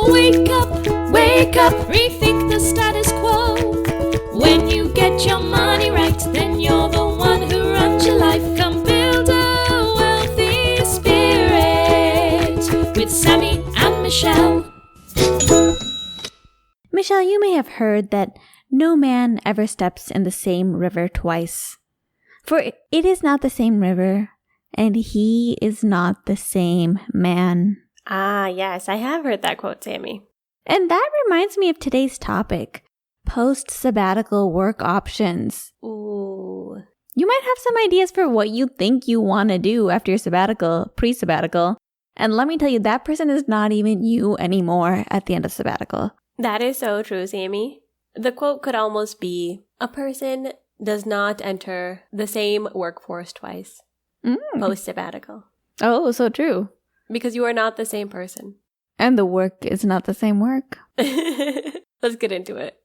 Wake up, rethink the status quo. When you get your money right, then you're the one who runs your life. Come build a wealthy spirit with Sammy and Michelle. Michelle, you may have heard that no man ever steps in the same river twice. For it is not the same river, and he is not the same man. Ah, yes, I have heard that quote, Sammy. And that reminds me of today's topic, post-sabbatical work options. Ooh. You might have some ideas for what you think you want to do after your sabbatical, pre-sabbatical. And let me tell you, that person is not even you anymore at the end of sabbatical. That is so true, Sammy. The quote could almost be, a person does not enter the same workforce twice. Post-sabbatical. Oh, so true. Because you are not the same person. And the work is not the same work. Let's get into it.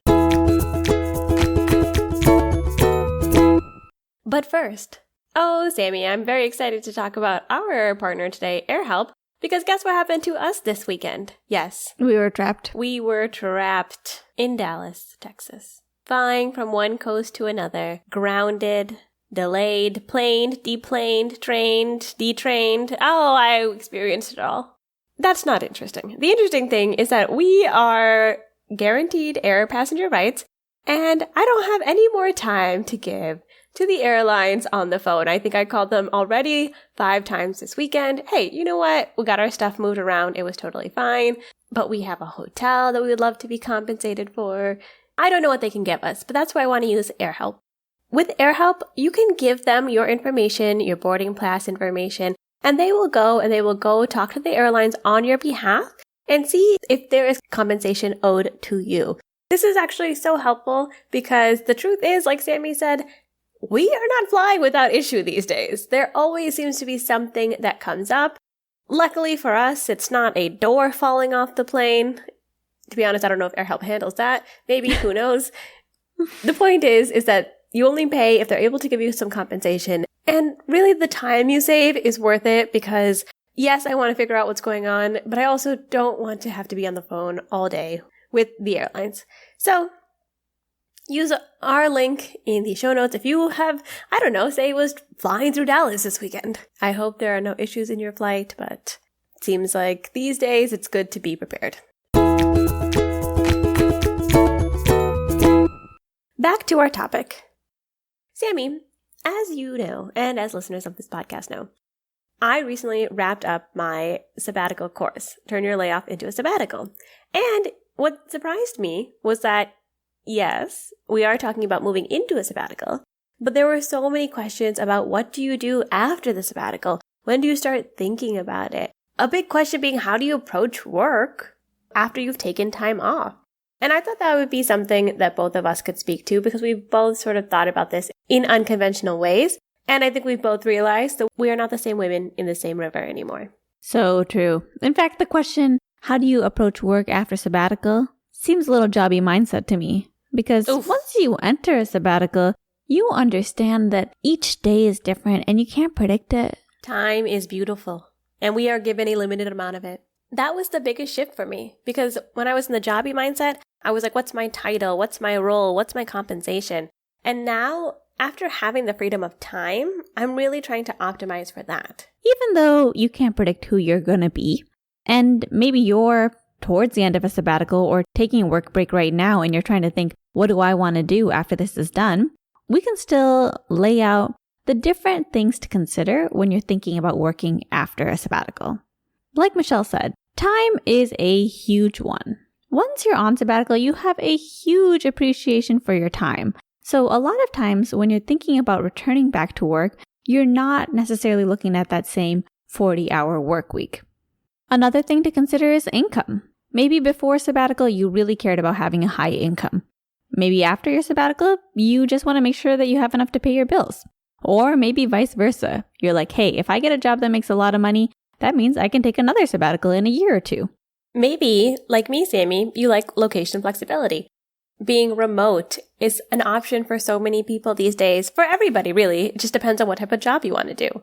But first, Sammy, I'm very excited to talk about our partner today, AirHelp, because guess what happened to us this weekend? Yes. We were trapped. We were trapped in Dallas, Texas. Flying from one coast to another, grounded, delayed, planed, deplaned, trained, detrained. Oh, I experienced it all. That's not interesting. The interesting thing is that we are guaranteed air passenger rights, and I don't have any more time to give to the airlines on the phone. I think I called them already 5 times this weekend. Hey, you know what? We got our stuff moved around. It was totally fine, but we have a hotel that we would love to be compensated for. I don't know what they can give us, but that's why I want to use AirHelp. With AirHelp, you can give them your information, your boarding pass information, and they will go talk to the airlines on your behalf and see if there is compensation owed to you. This is actually so helpful because the truth is, like Sammy said, we are not flying without issue these days. There always seems to be something that comes up. Luckily for us, it's not a door falling off the plane. To be honest, I don't know if AirHelp handles that. Maybe, who knows? The point is that you only pay if they're able to give you some compensation. And really, the time you save is worth it because, yes, I want to figure out what's going on, but I also don't want to have to be on the phone all day with the airlines. So, use our link in the show notes if you have, I don't know, say it was flying through Dallas this weekend. I hope there are no issues in your flight, but it seems like these days it's good to be prepared. Back to our topic. Sammy, as you know, and as listeners of this podcast know, I recently wrapped up my sabbatical course, Turn Your Layoff into a Sabbatical. And what surprised me was that, yes, we are talking about moving into a sabbatical, but there were so many questions about what do you do after the sabbatical? When do you start thinking about it? A big question being, how do you approach work after you've taken time off? And I thought that would be something that both of us could speak to because we've both sort of thought about this in unconventional ways. And I think we've both realized that we are not the same women in the same river anymore. So true. In fact, the question, how do you approach work after sabbatical, seems a little jobby mindset to me. Because once you enter a sabbatical, you understand that each day is different and you can't predict it. Time is beautiful, and we are given a limited amount of it. That was the biggest shift for me because when I was in the jobby mindset, I was like, what's my title? What's my role? What's my compensation? And now, after having the freedom of time, I'm really trying to optimize for that. Even though you can't predict who you're going to be, and maybe you're towards the end of a sabbatical or taking a work break right now and you're trying to think, what do I want to do after this is done? We can still lay out the different things to consider when you're thinking about working after a sabbatical. Like Michelle said, time is a huge one. Once you're on sabbatical, you have a huge appreciation for your time. So a lot of times when you're thinking about returning back to work, you're not necessarily looking at that same 40-hour work week. Another thing to consider is income. Maybe before sabbatical, you really cared about having a high income. Maybe after your sabbatical, you just want to make sure that you have enough to pay your bills. Or maybe vice versa. You're like, hey, if I get a job that makes a lot of money, that means I can take another sabbatical in a year or two. Maybe, like me, Sammy, you like location flexibility. Being remote is an option for so many people these days, for everybody really. It just depends on what type of job you want to do.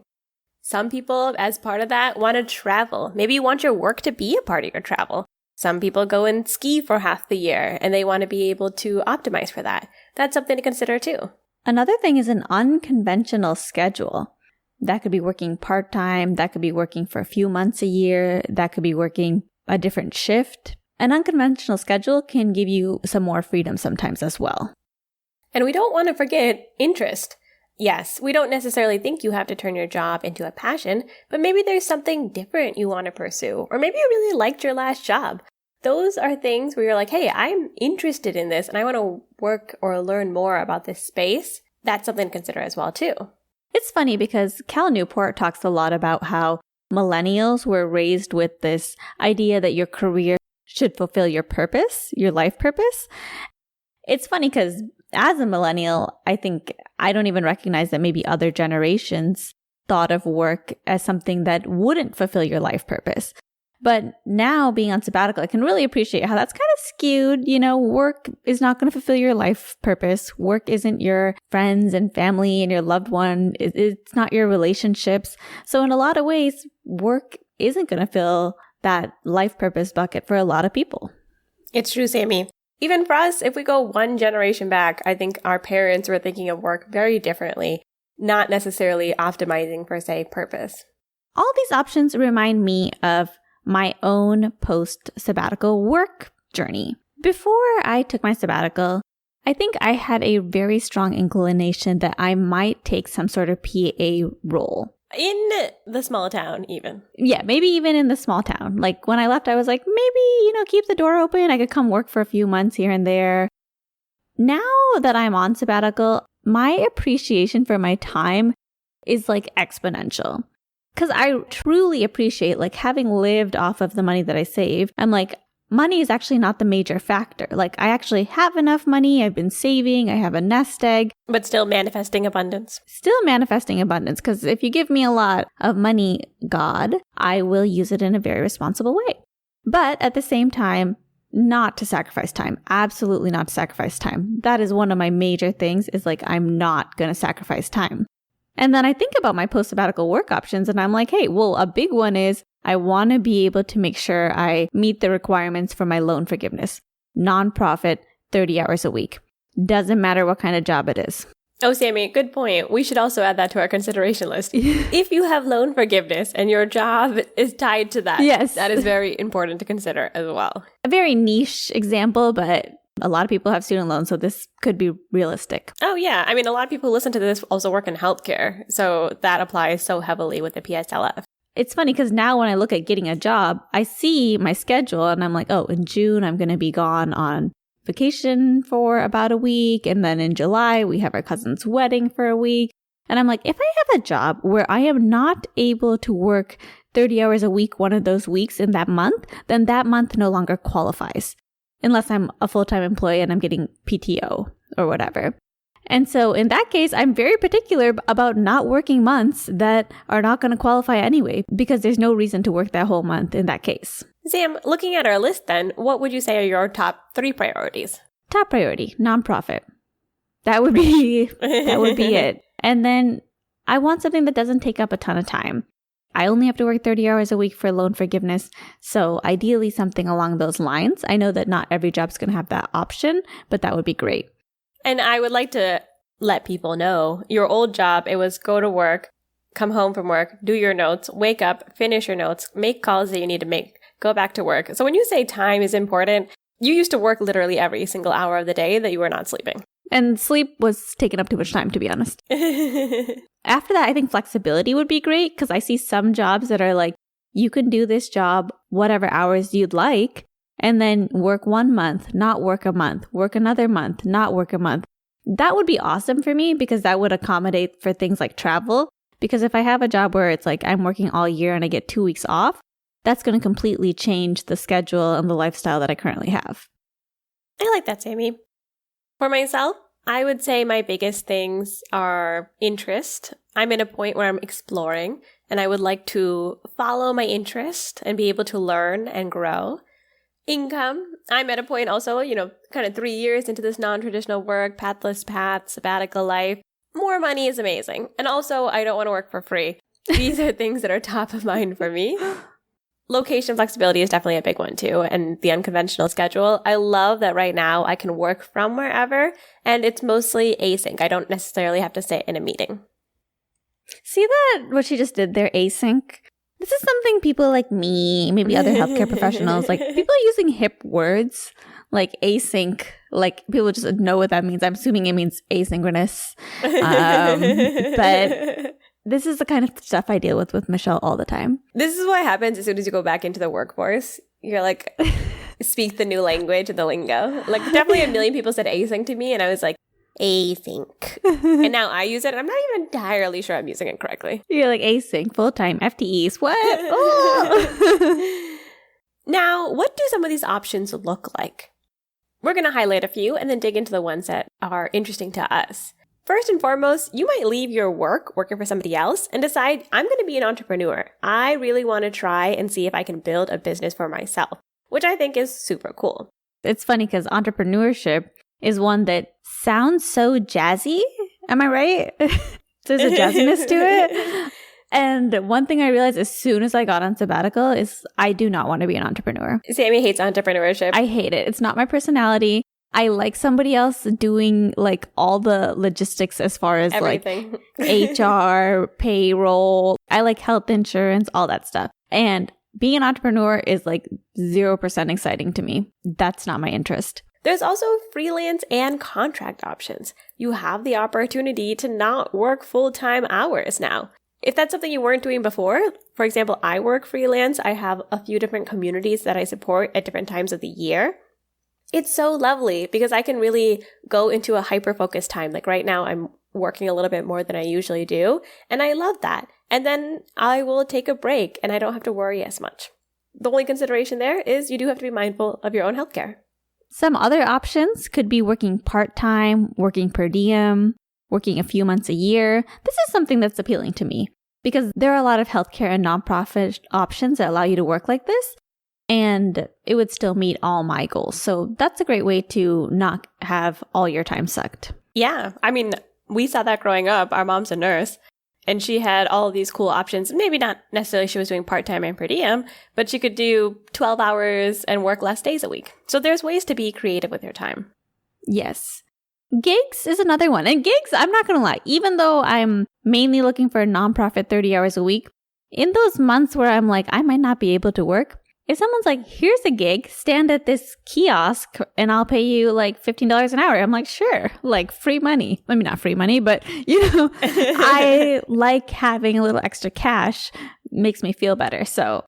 Some people, as part of that, want to travel. Maybe you want your work to be a part of your travel. Some people go and ski for half the year and they want to be able to optimize for that. That's something to consider too. Another thing is an unconventional schedule. That could be working part-time. That could be working for a few months a year. That could be working a different shift. An unconventional schedule can give you some more freedom sometimes as well. And we don't want to forget interest. Yes, we don't necessarily think you have to turn your job into a passion, but maybe there's something different you want to pursue, or maybe you really liked your last job. Those are things where you're like, hey, I'm interested in this and I want to work or learn more about this space. That's something to consider as well, too. It's funny because Cal Newport talks a lot about how millennials were raised with this idea that your career should fulfill your purpose, your life purpose. It's funny because as a millennial, I think I don't even recognize that maybe other generations thought of work as something that wouldn't fulfill your life purpose. But now being on sabbatical, I can really appreciate how that's kind of skewed. You know, work is not going to fulfill your life purpose. Work isn't your friends and family and your loved one. It's not your relationships. So in a lot of ways, work isn't going to fill that life purpose bucket for a lot of people. It's true, Sammy. Even for us, if we go one generation back, I think our parents were thinking of work very differently, not necessarily optimizing for, say, purpose. All these options remind me of my own post-sabbatical work journey. Before I took my sabbatical, I think I had a very strong inclination that I might take some sort of PA role. In the small town, even. Yeah, maybe even in the small town. Like when I left, I was like, maybe, keep the door open. I could come work for a few months here and there. Now that I'm on sabbatical, my appreciation for my time is like exponential. Because I truly appreciate like having lived off of the money that I saved. I'm like, money is actually not the major factor. Like I actually have enough money. I've been saving. I have a nest egg. But still manifesting abundance. Still manifesting abundance. Because if you give me a lot of money, God, I will use it in a very responsible way. But at the same time, not to sacrifice time. Absolutely not to sacrifice time. That is one of my major things is like, I'm not going to sacrifice time. And then I think about my post-sabbatical work options and I'm like, hey, well, a big one is I want to be able to make sure I meet the requirements for my loan forgiveness. Nonprofit, 30 hours a week. Doesn't matter what kind of job it is. Oh, Sammy, good point. We should also add that to our consideration list. If you have loan forgiveness and your job is tied to that, yes, that is very important to consider as well. A very niche example, but a lot of people have student loans, so this could be realistic. Oh, yeah. I mean, a lot of people who listen to this also work in healthcare, so that applies so heavily with the PSLF. It's funny because now when I look at getting a job, I see my schedule and I'm like, oh, in June, I'm going to be gone on vacation for about a week. And then in July, we have our cousin's wedding for a week. And I'm like, if I have a job where I am not able to work 30 hours a week, one of those weeks in that month, then that month no longer qualifies. Unless I'm a full-time employee and I'm getting PTO or whatever. And so in that case, I'm very particular about not working months that are not going to qualify anyway, because there's no reason to work that whole month in that case. Sam, looking at our list then, what would you say are your top 3 priorities? Top priority, nonprofit. That would be it. And then I want something that doesn't take up a ton of time. I only have to work 30 hours a week for loan forgiveness. So ideally something along those lines. I know that not every job's going to have that option, but that would be great. And I would like to let people know your old job, it was go to work, come home from work, do your notes, wake up, finish your notes, make calls that you need to make, go back to work. So when you say time is important, you used to work literally every single hour of the day that you were not sleeping. And sleep was taking up too much time, to be honest. After that, I think flexibility would be great because I see some jobs that are like, you can do this job whatever hours you'd like, and then work 1 month, not work a month, work another month, not work a month. That would be awesome for me because that would accommodate for things like travel. Because if I have a job where it's like I'm working all year and I get 2 weeks off, that's going to completely change the schedule and the lifestyle that I currently have. I like that, Sammy. For myself, I would say my biggest things are interest. I'm in a point where I'm exploring and I would like to follow my interest and be able to learn and grow. Income. I'm at a point also, kind of 3 years into this non-traditional work, pathless path, sabbatical life. More money is amazing. And also, I don't want to work for free. These are things that are top of mind for me. Location flexibility is definitely a big one too, and the unconventional schedule. I love that right now I can work from wherever, and it's mostly async. I don't necessarily have to sit in a meeting. See that what she just did there, async? This is something people like me, maybe other healthcare professionals, like people are using hip words like async, like people just know what that means. I'm assuming it means asynchronous. But this is the kind of stuff I deal with Michelle all the time. This is what happens as soon as you go back into the workforce. You're like, speak the new language, the lingo. Like definitely a million people said async to me, and I was like, async. And now I use it, and I'm not even entirely sure I'm using it correctly. You're like async, full-time, FTEs, what? Oh! Now, what do some of these options look like? We're going to highlight a few and then dig into the ones that are interesting to us. First and foremost, you might leave your work working for somebody else and decide, I'm going to be an entrepreneur. I really want to try and see if I can build a business for myself, which I think is super cool. It's funny because entrepreneurship is one that sounds so jazzy. Am I right? There's a jazziness to it. And one thing I realized as soon as I got on sabbatical is I do not want to be an entrepreneur. Sammy hates entrepreneurship. I hate it. It's not my personality. I like somebody else doing like all the logistics as far as everything. Like HR, payroll. I like health insurance, all that stuff. And being an entrepreneur is like 0% exciting to me. That's not my interest. There's also freelance and contract options. You have the opportunity to not work full-time hours now. If that's something you weren't doing before, for example, I work freelance. I have a few different communities that I support at different times of the year. It's so lovely because I can really go into a hyper-focused time. Like right now, I'm working a little bit more than I usually do, and I love that. And then I will take a break and I don't have to worry as much. The only consideration there is you do have to be mindful of your own healthcare. Some other options could be working part-time, working per diem, working a few months a year. This is something that's appealing to me because there are a lot of healthcare and nonprofit options that allow you to work like this, and it would still meet all my goals. So that's a great way to not have all your time sucked. Yeah. I mean, we saw that growing up. Our mom's a nurse, and she had all of these cool options. Maybe not necessarily she was doing part-time and per diem, but she could do 12 hours and work less days a week. So there's ways to be creative with your time. Yes. Gigs is another one. And gigs, I'm not going to lie, even though I'm mainly looking for a nonprofit 30 hours a week, in those months where I'm like, I might not be able to work, if someone's like, here's a gig, stand at this kiosk and I'll pay you like $15 an hour. I'm like, sure, like free money. I mean, not free money, but you know, I like having a little extra cash, makes me feel better. So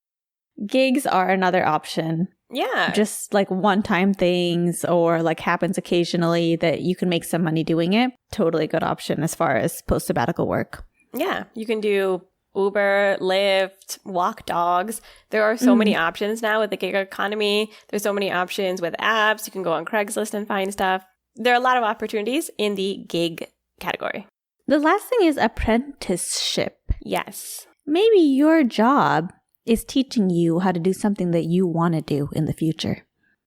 gigs are another option. Yeah. Just like one-time things or like happens occasionally that you can make some money doing it. Totally good option as far as post-sabbatical work. Yeah. You can do Uber, Lyft, walk dogs. There are so many options now with the gig economy. There's so many options with apps. You can go on Craigslist and find stuff. There are a lot of opportunities in the gig category. The last thing is apprenticeship. Yes. Maybe your job is teaching you how to do something that you want to do in the future.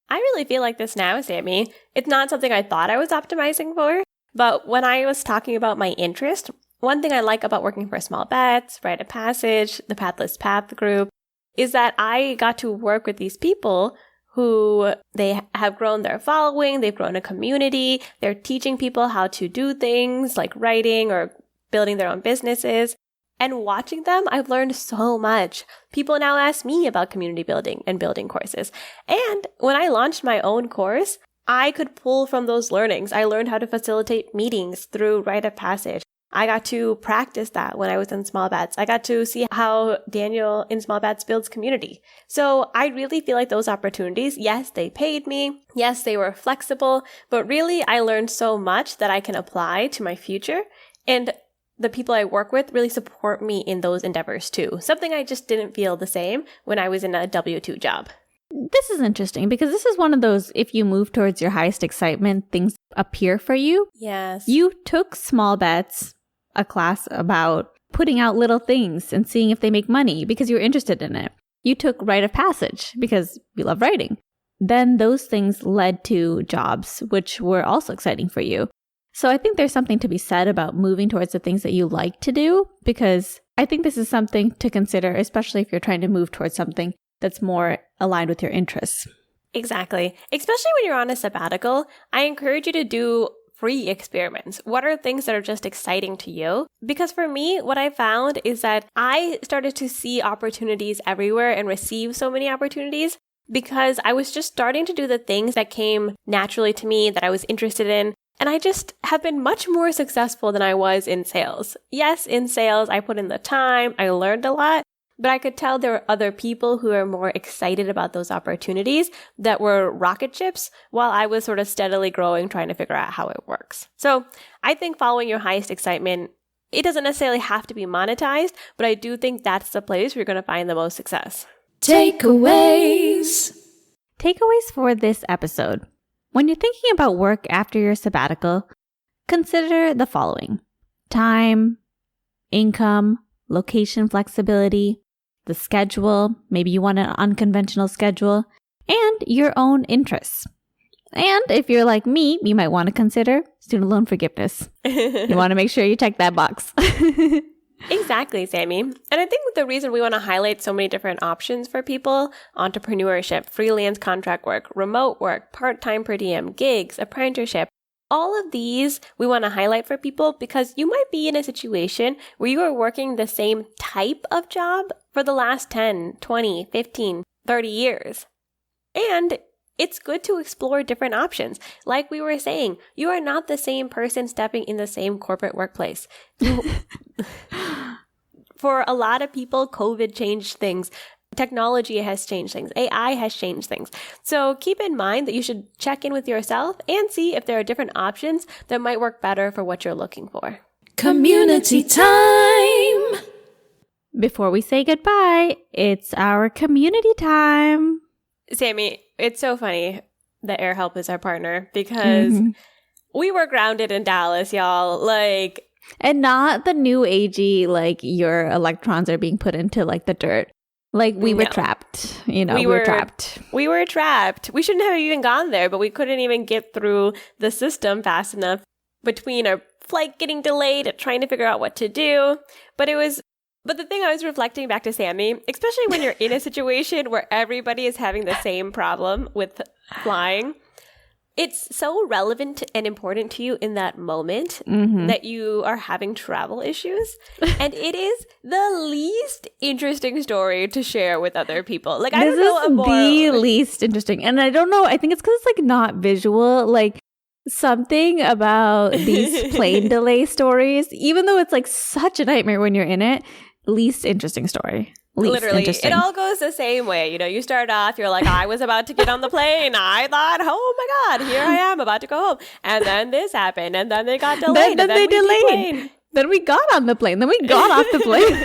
I really feel like this now, Sammy. It's not something I thought I was optimizing for, but when I was talking about my interest, one thing I like about working for Small Bets, Rite of Passage, the Pathless Path group, is that I got to work with these people who they have grown their following, they've grown a community, they're teaching people how to do things like writing or building their own businesses. And watching them, I've learned so much. People now ask me about community building and building courses. And when I launched my own course, I could pull from those learnings. I learned how to facilitate meetings through Rite of Passage. I got to practice that when I was in Small Bets. I got to see how Daniel in Small Bets builds community. So I really feel like those opportunities, yes, they paid me. Yes, they were flexible, but really I learned so much that I can apply to my future. And the people I work with really support me in those endeavors too. Something I just didn't feel the same when I was in a W-2 job. This is interesting because this is one of those, if you move towards your highest excitement, things appear for you. Yes. You took Small Bets, a class about putting out little things and seeing if they make money because you were interested in it. You took Rite of Passage because you love writing. Then those things led to jobs, which were also exciting for you. So I think there's something to be said about moving towards the things that you like to do, because I think this is something to consider, especially if you're trying to move towards something that's more aligned with your interests. Exactly. Especially when you're on a sabbatical, I encourage you to do free experiments. What are things that are just exciting to you? Because for me, what I found is that I started to see opportunities everywhere and receive so many opportunities because I was just starting to do the things that came naturally to me that I was interested in. And I just have been much more successful than I was in sales. Yes, in sales, I put in the time, I learned a lot, but I could tell there were other people who are more excited about those opportunities that were rocket ships while I was sort of steadily growing, trying to figure out how it works. So I think following your highest excitement, it doesn't necessarily have to be monetized, but I do think that's the place where you're going to find the most success. Takeaways. Takeaways for this episode. When you're thinking about work after your sabbatical, consider the following: time, income, location flexibility, the schedule, maybe you want an unconventional schedule, and your own interests. And if you're like me, you might want to consider student loan forgiveness. You want to make sure you check that box. Exactly, Sammy. And I think the reason we want to highlight so many different options for people, entrepreneurship, freelance contract work, remote work, part-time per diem, gigs, apprenticeship, all of these we want to highlight for people because you might be in a situation where you are working the same type of job for the last 10, 20, 15, 30 years. And it's good to explore different options. Like we were saying, you are not the same person stepping in the same corporate workplace. For a lot of people, COVID changed things. Technology has changed things. AI has changed things. So keep in mind that you should check in with yourself and see if there are different options that might work better for what you're looking for. Community time. Before we say goodbye, it's our community time. Sammy, it's so funny that AirHelp is our partner because we were grounded in Dallas, y'all. And not the new agey, your electrons are being put into the dirt. We were trapped, we were trapped. We were trapped. We shouldn't have even gone there, but we couldn't even get through the system fast enough between our flight getting delayed and trying to figure out what to do. But the thing I was reflecting back to Sammy, especially when you're in a situation where everybody is having the same problem with flying, it's so relevant and important to you in that moment that you are having travel issues. And it is the least interesting story to share with other people. I don't know the least interesting. And I don't know. I think it's because it's not visual. Something about these plane delay stories, even though it's such a nightmare when you're in it, least interesting story. Literally, it all goes the same way. You start off, you're like, I was about to get on the plane. I thought, oh my God, here I am about to go home. And then this happened. And then they got delayed. Then they delayed. Then we got on the plane. Then we got off the plane.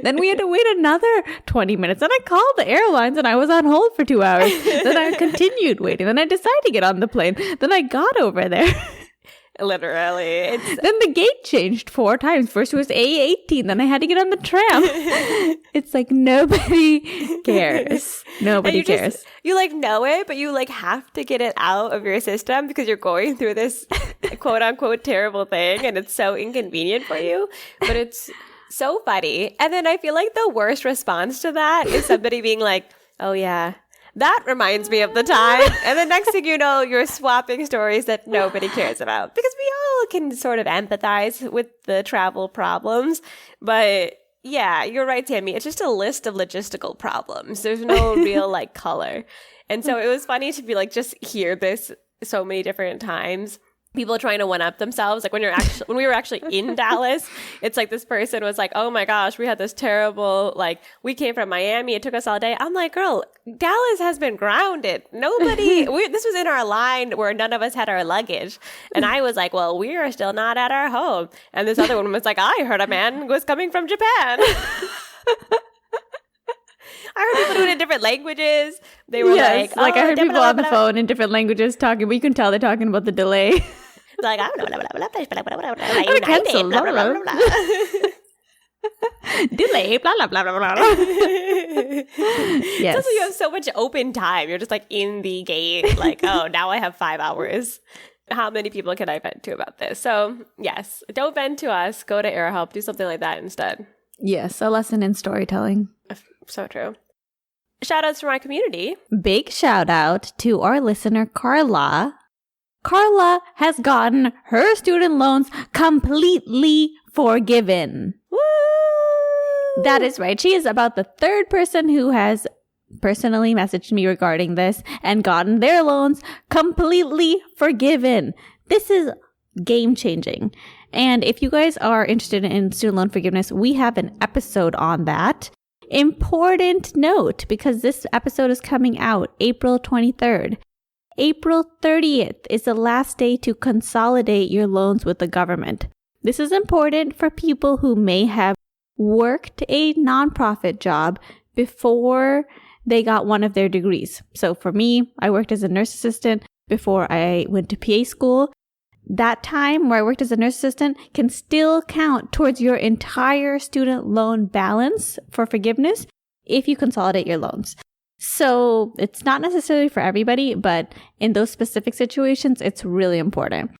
Then we had to wait another 20 minutes. Then I called the airlines and I was on hold for 2 hours. Then I continued waiting. Then I decided to get on the plane. Then I got over there. Literally. Then the gate changed 4 times. First it was A18. Then I had to get on the tram. It's nobody cares. Nobody cares. You know it, but you have to get it out of your system because you're going through this quote unquote terrible thing and it's so inconvenient for you. But it's so funny. And then I feel the worst response to that is somebody being like, oh yeah, that reminds me of the time. And the next thing you know, you're swapping stories that nobody cares about because we all can sort of empathize with the travel problems. But yeah, you're right, Tammy. It's just a list of logistical problems. There's no real color. And so it was funny to be just hear this so many different times. People trying to one-up themselves. When we were actually in Dallas, it's this person was like, oh my gosh, we had this terrible, we came from Miami. It took us all day. I'm like, girl, Dallas has been grounded. This was in our line where none of us had our luggage. And I was like, well, we are still not at our home. And this other one was like, I heard a man was coming from Japan. I heard people doing it in different languages. They were I heard people on the phone in different languages talking, but you can tell they're talking about the delay. I don't know. Cancel. Delay. Blah blah blah blah blah. Yes. So you have so much open time. You're just in the gate. Oh, now I have 5 hours. How many people can I vent to about this? So yes, don't vent to us. Go to AirHelp. Do something like that instead. Yes, a lesson in storytelling. So true. Shout outs from our community. Big shout out to our listener, Carla. Carla has gotten her student loans completely forgiven. Woo! That is right. She is about the third person who has personally messaged me regarding this and gotten their loans completely forgiven. This is game changing. And if you guys are interested in student loan forgiveness, we have an episode on that. Important note, because this episode is coming out April 23rd. April 30th is the last day to consolidate your loans with the government. This is important for people who may have worked a nonprofit job before they got one of their degrees. So for me, I worked as a nurse assistant before I went to PA school. That time where I worked as a nurse assistant can still count towards your entire student loan balance for forgiveness if you consolidate your loans. So it's not necessarily for everybody, but in those specific situations, it's really important.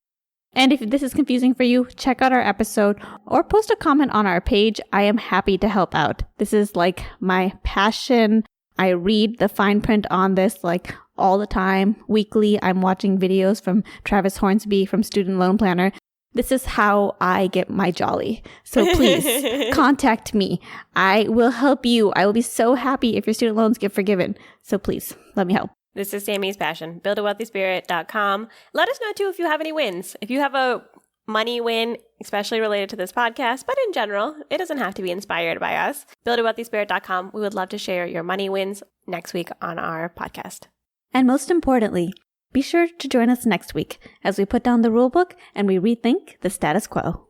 And if this is confusing for you, check out our episode or post a comment on our page. I am happy to help out. This is like my passion. I read the fine print on this like all the time. Weekly, I'm watching videos from Travis Hornsby from Student Loan Planner. This is how I get my jolly. So please contact me. I will help you. I will be so happy if your student loans get forgiven. So please let me help. This is Sammy's passion. BuildAWealthySpirit.com. Let us know too if you have any wins. If you have a money win, especially related to this podcast, but in general, it doesn't have to be inspired by us. BuildAWealthySpirit.com. We would love to share your money wins next week on our podcast. And most importantly, be sure to join us next week as we put down the rulebook and we rethink the status quo.